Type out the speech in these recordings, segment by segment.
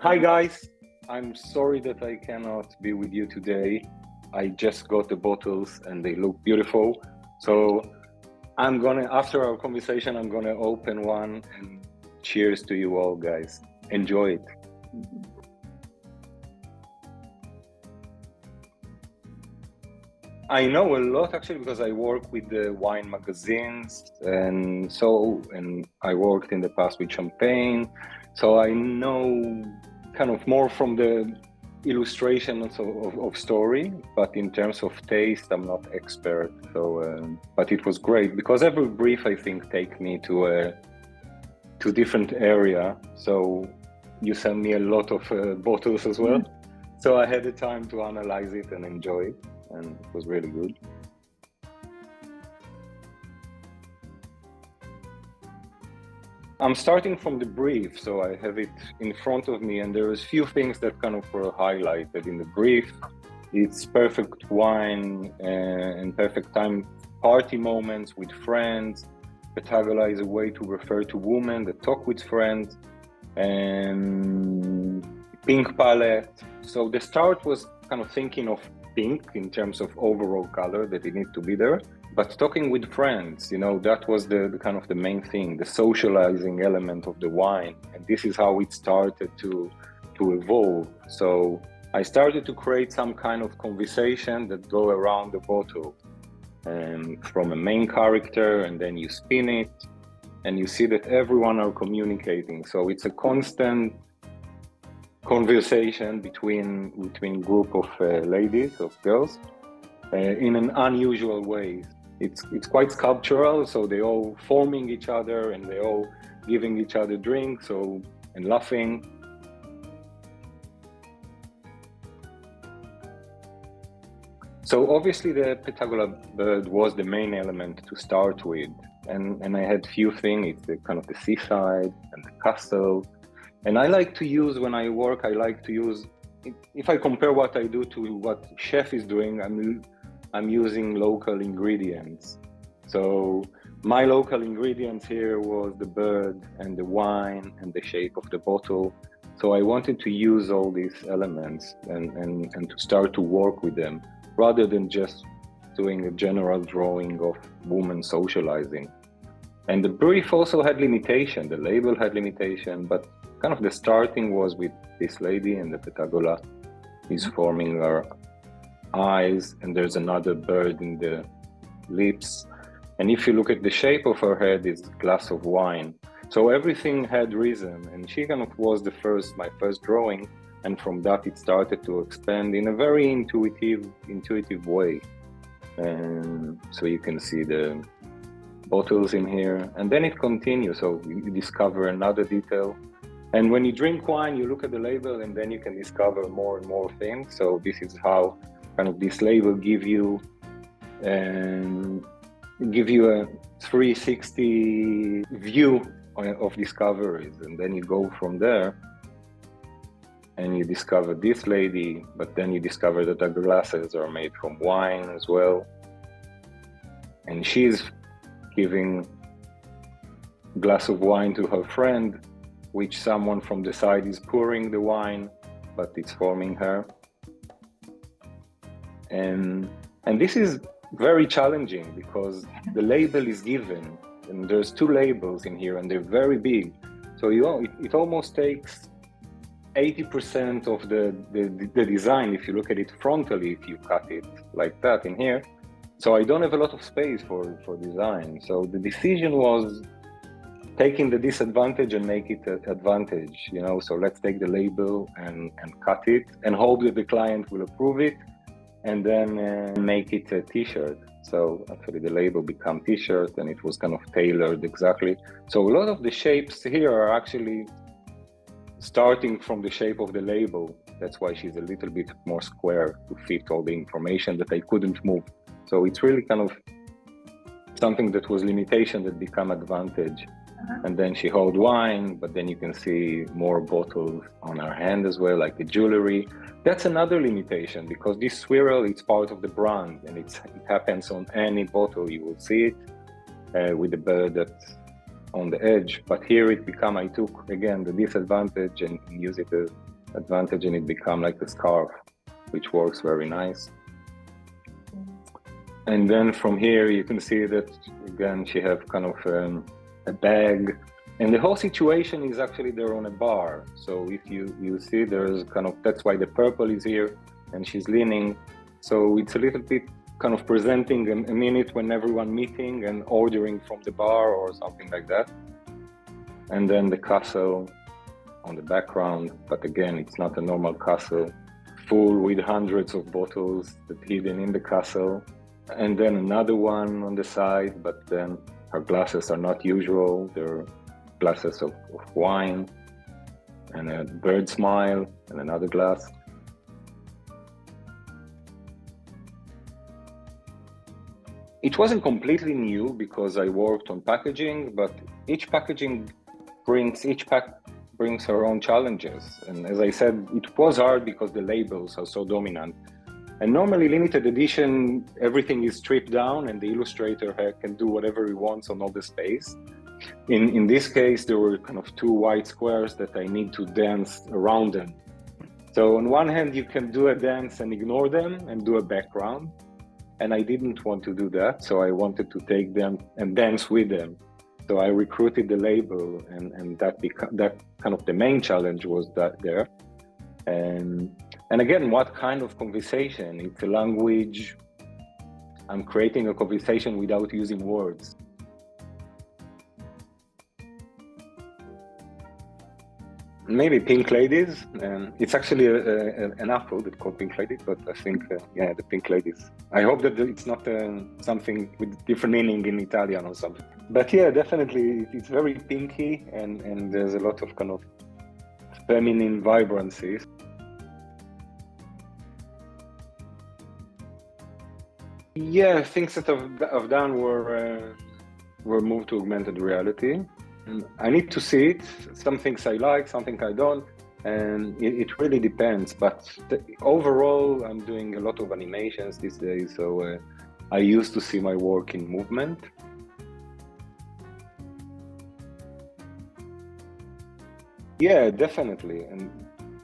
Hi guys, I'm sorry that I cannot be with you today. I just got the bottles and they look beautiful. So after our conversation, I'm gonna open one and cheers to you all guys. Enjoy it. I know a lot actually because I work with the wine magazines and I worked in the past with champagne. So I know kind of more from the illustration of story, but in terms of taste, I'm not expert. But it was great because every brief I think take me to different area. So you send me a lot of bottles as well. So I had the time to analyze it and enjoy it, and it was really good. I'm starting from the brief, so I have it in front of me, and there's few things that kind of were highlighted in the brief. It's perfect wine and perfect time party moments with friends. Pettegola is a way to refer to women that talk with friends. And pink palette. So the start was kind of thinking of pink in terms of overall color, that it needs to be there. But talking with friends, that was the kind of the main thing, the socializing element of the wine. And this is how it started to evolve. So I started to create some kind of conversation that go around the bottle, from a main character, and then you spin it, and you see that everyone are communicating. So it's a constant conversation between group of ladies, of girls, in an unusual way. It's quite sculptural, so they all forming each other and they all giving each other drinks, and laughing. So obviously the Pettegola bird was the main element to start with, and I had few things. It's the kind of the seaside and the castle, and I like to use when I work. I like to use, if I compare what I do to what chef is doing, I'm using local ingredients. So my local ingredients here was the bird and the wine and the shape of the bottle. So I wanted to use all these elements and to start to work with them, rather than just doing a general drawing of women socializing. And the brief also had limitation, the label had limitation, but kind of the starting was with this lady, and the Pettegola is forming her eyes, and there's another bird in the lips. And if you look at the shape of her head, it's a glass of wine. So everything had reason, and she kind of was my first drawing. And from that, it started to expand in a very intuitive way. And so you can see the bottles in here, and then it continues. So you discover another detail. And when you drink wine, you look at the label, and then you can discover more and more things. So this is how kind of this label give you a 360 view of discoveries, and then you go from there. And you discover this lady, but then you discover that the glasses are made from wine as well. And she's giving a glass of wine to her friend, which someone from the side is pouring the wine, but it's forming her. And this is very challenging because the label is given, and there's two labels in here, and they're very big. So it almost takes 80% of the design, if you look at it frontally, if you cut it like that in here. So I don't have a lot of space for design. So the decision was taking the disadvantage and make it an advantage, So let's take the label and cut it and hope that the client will approve it, and then make it a t-shirt. So actually the label became t-shirt, and it was kind of tailored exactly. So a lot of the shapes here are actually starting from the shape of the label. That's why she's a little bit more square to fit all the information that I couldn't move. So it's really kind of something that was limitation that become advantage. And then she hold wine, but then you can see more bottles on her hand as well, like the jewelry. That's another limitation, because this swirl, it's part of the brand, and it happens on any bottle. You will see it with the bird that on the edge. But here I took again the disadvantage and use it as advantage, and it become like a scarf, which works very nice. And then from here you can see that again she have kind of a bag, and the whole situation is actually they're on a bar. So if you see, there's kind of, that's why the purple is here, and she's leaning. So it's a little bit kind of presenting a minute when everyone meeting and ordering from the bar or something like that. And then the castle on the background, but again, it's not a normal castle, full with hundreds of bottles that hidden in the castle. And then another one on the side, but then her glasses are not usual. They're glasses of wine, and a bird smile, and another glass. It wasn't completely new because I worked on packaging, but each pack brings her own challenges. And as I said, it was hard because the labels are so dominant. And normally limited edition, everything is stripped down and the illustrator can do whatever he wants on all the space. In this case, there were kind of two white squares that I need to dance around them. So on one hand, you can do a dance and ignore them and do a background. And I didn't want to do that. So I wanted to take them and dance with them. So I recruited the label, and that kind of the main challenge was that there. And again, what kind of conversation? It's a language. I'm creating a conversation without using words. Maybe Pink Ladies. It's actually an apple that's called Pink Ladies, but I think, yeah, the Pink Ladies. I hope that it's not something with different meaning in Italian or something. But yeah, definitely, it's very pinky, and there's a lot of kind of feminine vibrancy. Yeah, things that I've done were moved to augmented reality. I need to see it. Some things I like, some things I don't, and it really depends. But overall, I'm doing a lot of animations these days, so I used to see my work in movement. Yeah, definitely. And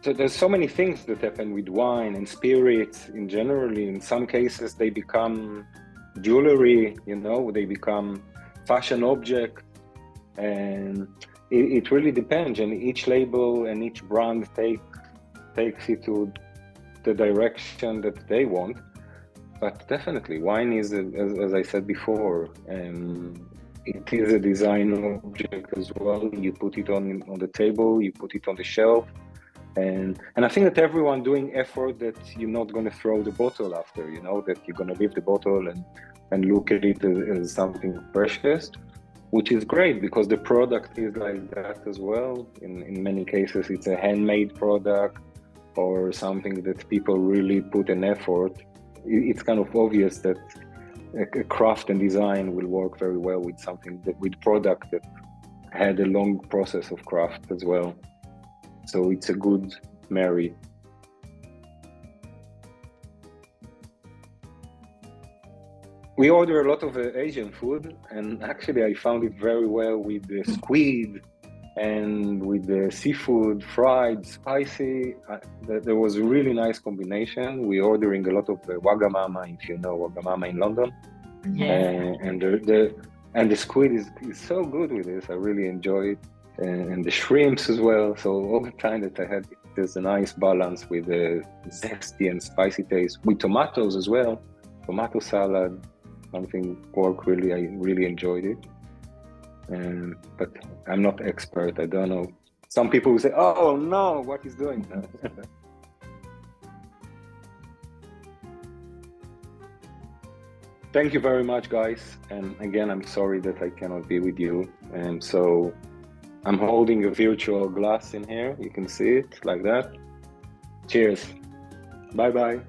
so there's so many things that happen with wine and spirits in generally. In some cases, they become jewelry, they become fashion object. And it really depends, and each label and each brand takes it to the direction that they want. But definitely, wine is, as I said before, it is a design object as well. You put it on the table, you put it on the shelf, and I think that everyone doing effort that you're not going to throw the bottle after, that you're going to leave the bottle and look at it as something precious. Which is great because the product is like that as well. In many cases, it's a handmade product or something that people really put an effort. It's kind of obvious that a craft and design will work very well with with product that had a long process of craft as well. So it's a good marry. We order a lot of Asian food, and actually I found it very well with the squid and with the seafood, fried, spicy. There was a really nice combination. We're ordering a lot of Wagamama, if you know Wagamama in London. Yeah. And the squid is so good with this. I really enjoy it. And the shrimps as well. So all the time that I had, there's a nice balance with the zesty and spicy taste. With tomatoes as well, tomato salad. Something worked really. I really enjoyed it, but I'm not expert. I don't know. Some people will say, "Oh no, what he's doing." Thank you very much, guys. And again, I'm sorry that I cannot be with you. And so I'm holding a virtual glass in here. You can see it like that. Cheers. Bye bye.